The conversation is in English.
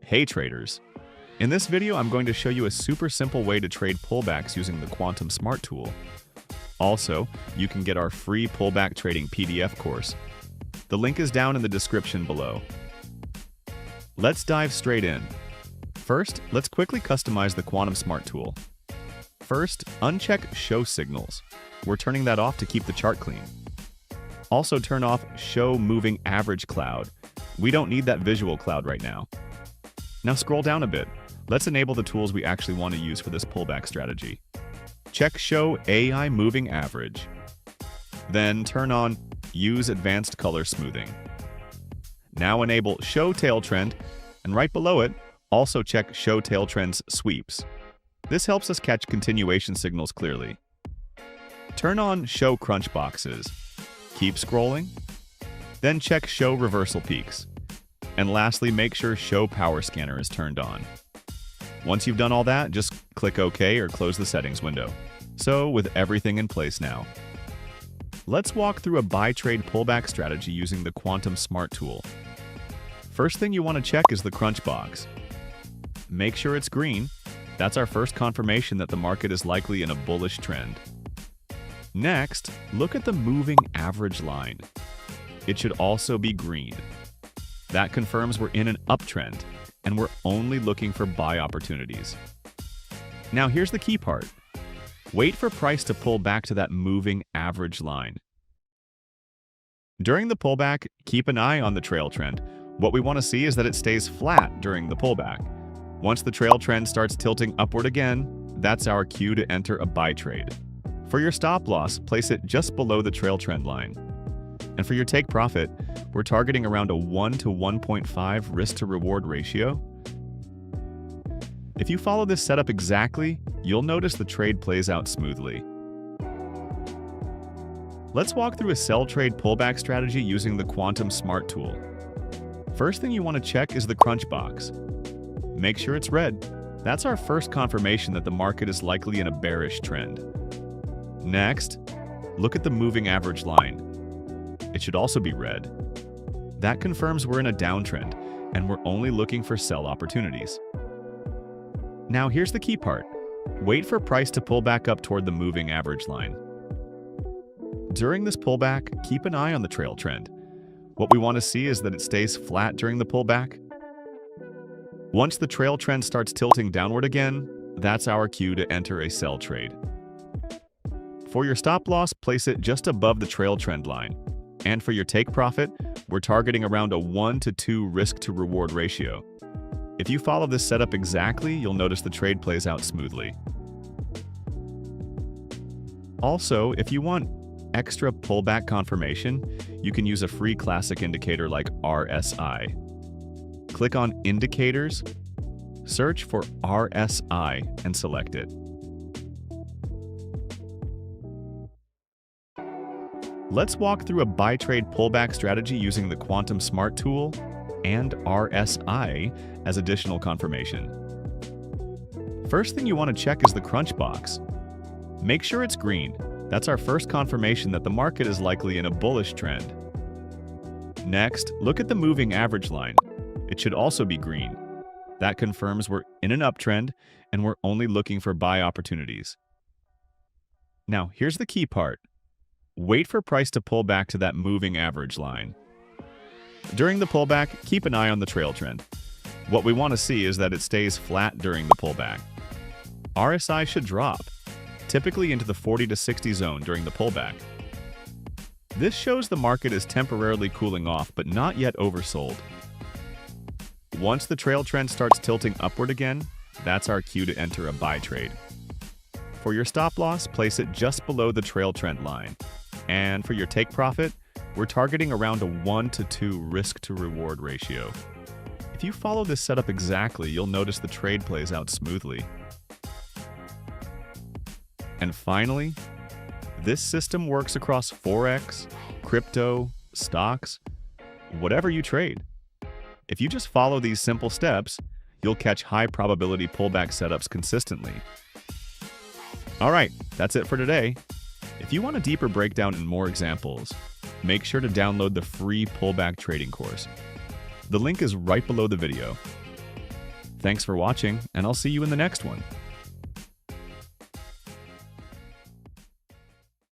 Hey traders! In this video, I'm going to show you a super simple way to trade pullbacks using the Quantum Smart tool. Also, you can get our free pullback trading PDF course. The link is down in the description below. Let's dive straight in. First, let's quickly customize the Quantum Smart tool. First, uncheck Show Signals. We're turning that off to keep the chart clean. Also turn off Show Moving Average Cloud. We don't need that visual cloud right now. Now scroll down a bit. Let's enable the tools we actually want to use for this pullback strategy. Check Show AI Moving Average. Then turn on Use Advanced Color Smoothing. Now enable Show Tail Trend, and right below it, also check Show Tail Trends Sweeps. This helps us catch continuation signals clearly. Turn on Show Crunch Boxes. Keep scrolling. Then check Show Reversal Peaks. And lastly, make sure Show Power Scanner is turned on. Once you've done all that, just click OK or close the settings window. So, with everything in place now, let's walk through a buy-trade pullback strategy using the Quantum Smart tool. First thing you want to check is the crunch box. Make sure it's green. That's our first confirmation that the market is likely in a bullish trend. Next, look at the moving average line. It should also be green. That confirms we're in an uptrend, and we're only looking for buy opportunities. Now here's the key part. Wait for price to pull back to that moving average line. During the pullback, keep an eye on the trail trend. What we want to see is that it stays flat during the pullback. Once the trail trend starts tilting upward again, that's our cue to enter a buy trade. For your stop loss, place it just below the trail trend line. And for your take profit, we're targeting around a 1 to 1.5 risk-to-reward ratio. If you follow this setup exactly, you'll notice the trade plays out smoothly. Let's walk through a sell trade pullback strategy using the Quantum Smart tool. First thing you want to check is the crunch box. Make sure it's red. That's our first confirmation that the market is likely in a bearish trend. Next, look at the moving average line. It should also be red. That confirms we're in a downtrend, and we're only looking for sell opportunities. Now here's the key part. Wait for price to pull back up toward the moving average line. During this pullback, keep an eye on the trail trend. What we want to see is that it stays flat during the pullback. Once the trail trend starts tilting downward again, that's our cue to enter a sell trade. For your stop loss, place it just above the trail trend line. And for your take profit, we're targeting around a 1 to 2 risk-to-reward ratio. If you follow this setup exactly, you'll notice the trade plays out smoothly. Also, if you want extra pullback confirmation, you can use a free classic indicator like RSI. Click on Indicators, search for RSI, and select it. Let's walk through a buy-trade pullback strategy using the Quantum Smart tool and RSI as additional confirmation. First thing you want to check is the crunch box. Make sure it's green. That's our first confirmation that the market is likely in a bullish trend. Next, look at the moving average line. It should also be green. That confirms we're in an uptrend, and we're only looking for buy opportunities. Now, here's the key part. Wait for price to pull back to that moving average line. During the pullback, keep an eye on the trail trend. What we want to see is that it stays flat during the pullback. RSI should drop, typically into the 40 to 60 zone during the pullback. This shows the market is temporarily cooling off but not yet oversold. Once the trail trend starts tilting upward again, that's our cue to enter a buy trade. For your stop loss, place it just below the trail trend line. And for your take profit, we're targeting around a 1 to 2 risk-to-reward ratio. If you follow this setup exactly, you'll notice the trade plays out smoothly. And finally, this system works across forex, crypto, stocks, whatever you trade. If you just follow these simple steps, you'll catch high-probability pullback setups consistently. Alright, that's it for today. If you want a deeper breakdown and more examples, make sure to download the free Pullback Trading course. The link is right below the video. Thanks for watching, and I'll see you in the next one.